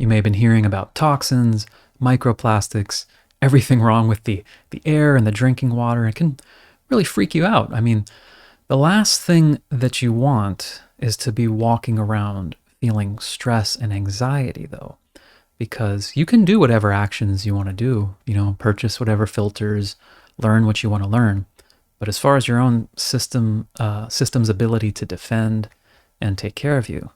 You may have been hearing about toxins, microplastics, everything wrong with the air and the drinking water. It can really freak you out. I mean, the last thing that you want is to be walking around feeling stress and anxiety, though, because you can do whatever actions you want to do, purchase whatever filters, learn what you want to learn. But as far as your own system's ability to defend and take care of you,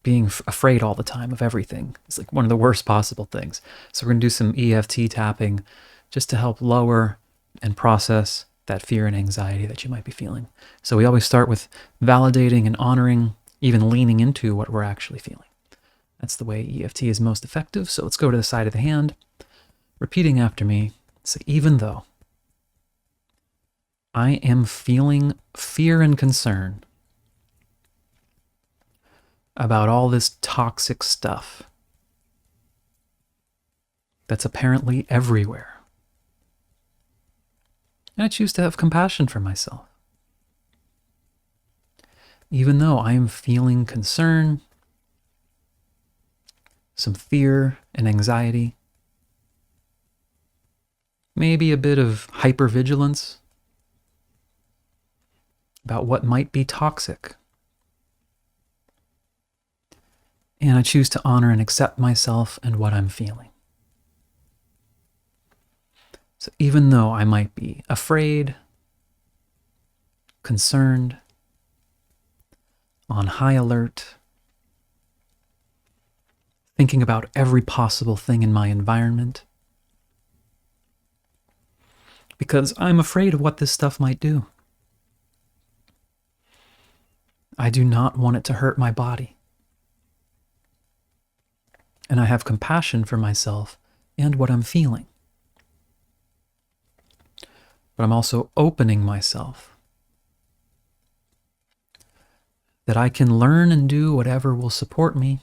being afraid all the time of everything is like one of the worst possible things. So we're going to do some EFT tapping just to help lower and process that fear and anxiety that you might be feeling. So we always start with validating and honoring, even leaning into what we're actually feeling. That's the way EFT is most effective. So let's go to the side of the hand, repeating after me. Say, even though I am feeling fear and concern about all this toxic stuff that's apparently everywhere, and I choose to have compassion for myself. Even though I am feeling concern, some fear and anxiety, maybe a bit of hypervigilance about what might be toxic, and I choose to honor and accept myself and what I'm feeling. So even though I might be afraid, concerned, on high alert, thinking about every possible thing in my environment, because I'm afraid of what this stuff might do. I do not want it to hurt my body. And I have compassion for myself and what I'm feeling. But I'm also opening myself that I can learn and do whatever will support me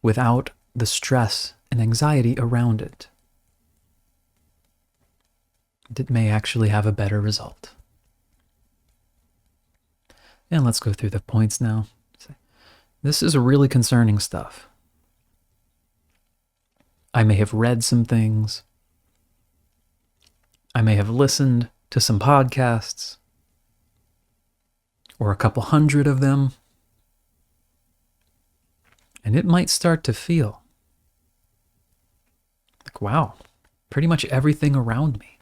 without the stress and anxiety around it. It may actually have a better result. And let's go through the points now. This is really concerning stuff. I may have read some things. I may have listened to some podcasts, or a couple hundred of them, and it might start to feel like, wow, pretty much everything around me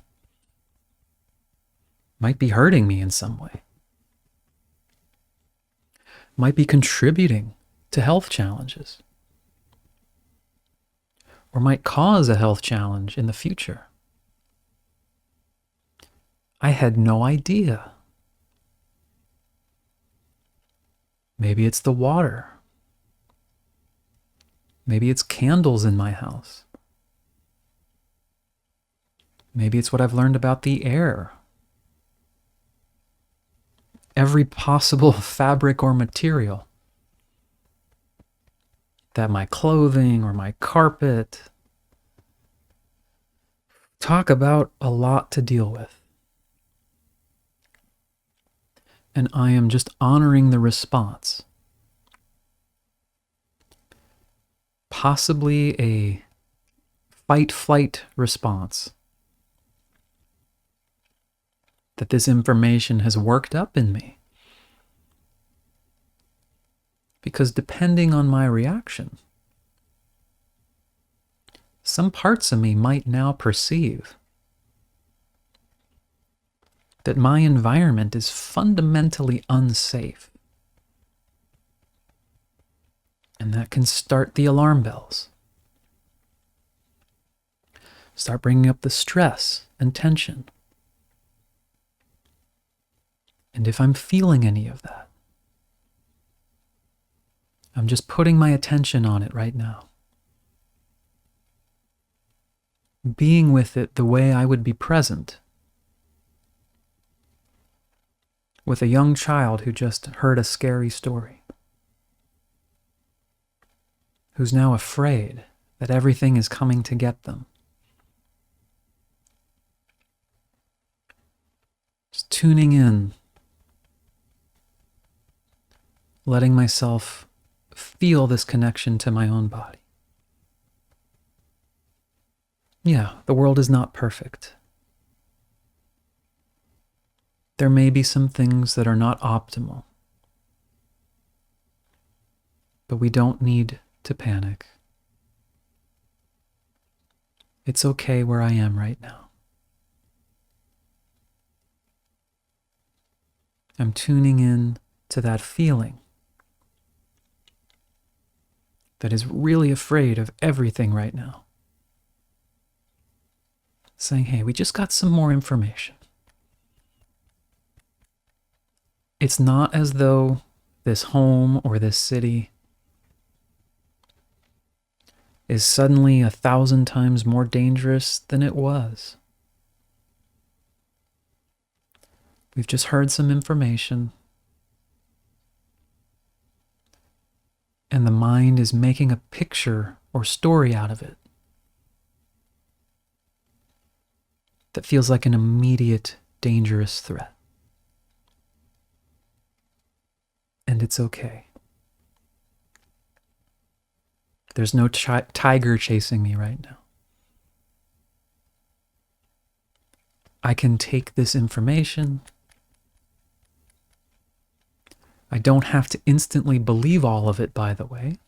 might be hurting me in some way, might be contributing to health challenges, or might cause a health challenge in the future. I had no idea. Maybe it's the water. Maybe it's candles in my house. Maybe it's what I've learned about the air. Every possible fabric or material that my clothing or my carpet. Talk about a lot to deal with. And I am just honoring the response. Possibly a fight-flight response that this information has worked up in me. Because depending on my reaction, some parts of me might now perceive that my environment is fundamentally unsafe. And that can start the alarm bells. Start bringing up the stress and tension. And if I'm feeling any of that, I'm just putting my attention on it right now. Being with it the way I would be present with a young child who just heard a scary story, who's now afraid that everything is coming to get them. Just tuning in, letting myself feel this connection to my own body. Yeah, the world is not perfect. There may be some things that are not optimal, but we don't need to panic. It's okay where I am right now. I'm tuning in to that feeling that is really afraid of everything right now. Saying, hey, we just got some more information. It's not as though this home or this city is suddenly 1,000 times more dangerous than it was. We've just heard some information, and the mind is making a picture or story out of it that feels like an immediate dangerous threat. And it's okay. There's no tiger chasing me right now. I can take this information. I don't have to instantly believe all of it, by the way.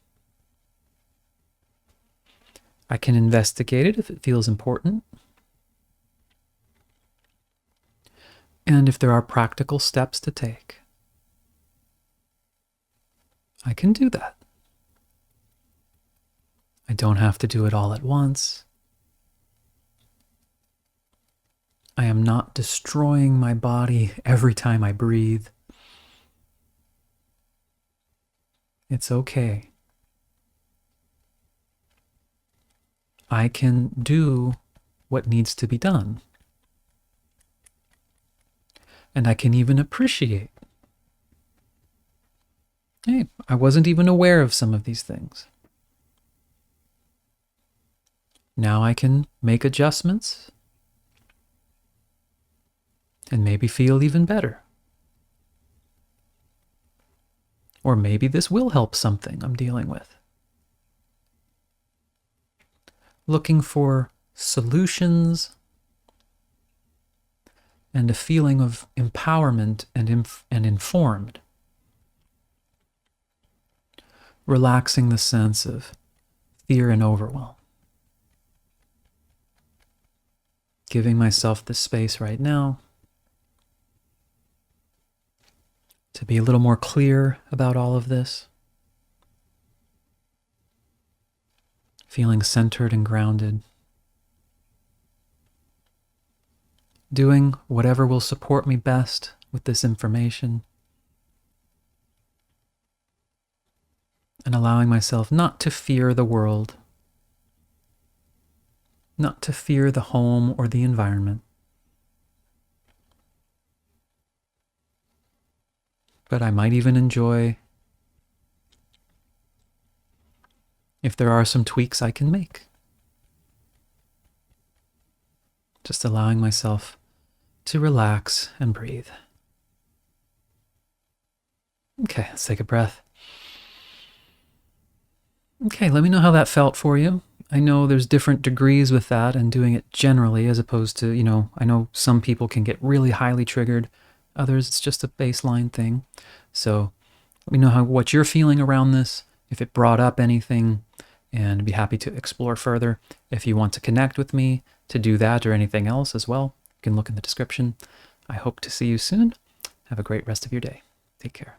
I can investigate it if it feels important. And if there are practical steps to take, I can do that. I don't have to do it all at once. I am not destroying my body every time I breathe. It's okay. I can do what needs to be done. And I can even appreciate. Hey, I wasn't even aware of some of these things. Now I can make adjustments and maybe feel even better. Or maybe this will help something I'm dealing with. Looking for solutions and a feeling of empowerment and informed. Relaxing the sense of fear and overwhelm. Giving myself the space right now to be a little more clear about all of this. Feeling centered and grounded. Doing whatever will support me best with this information. And allowing myself not to fear the world, not to fear the home or the environment, but I might even enjoy if there are some tweaks I can make. Just allowing myself to relax and breathe. Okay, let's take a breath. Okay, let me know how that felt for you. I know there's different degrees with that and doing it generally as opposed to, I know some people can get really highly triggered. Others, it's just a baseline thing. So let me know what you're feeling around this, if it brought up anything, and I'd be happy to explore further. If you want to connect with me to do that or anything else as well, you can look in the description. I hope to see you soon. Have a great rest of your day. Take care.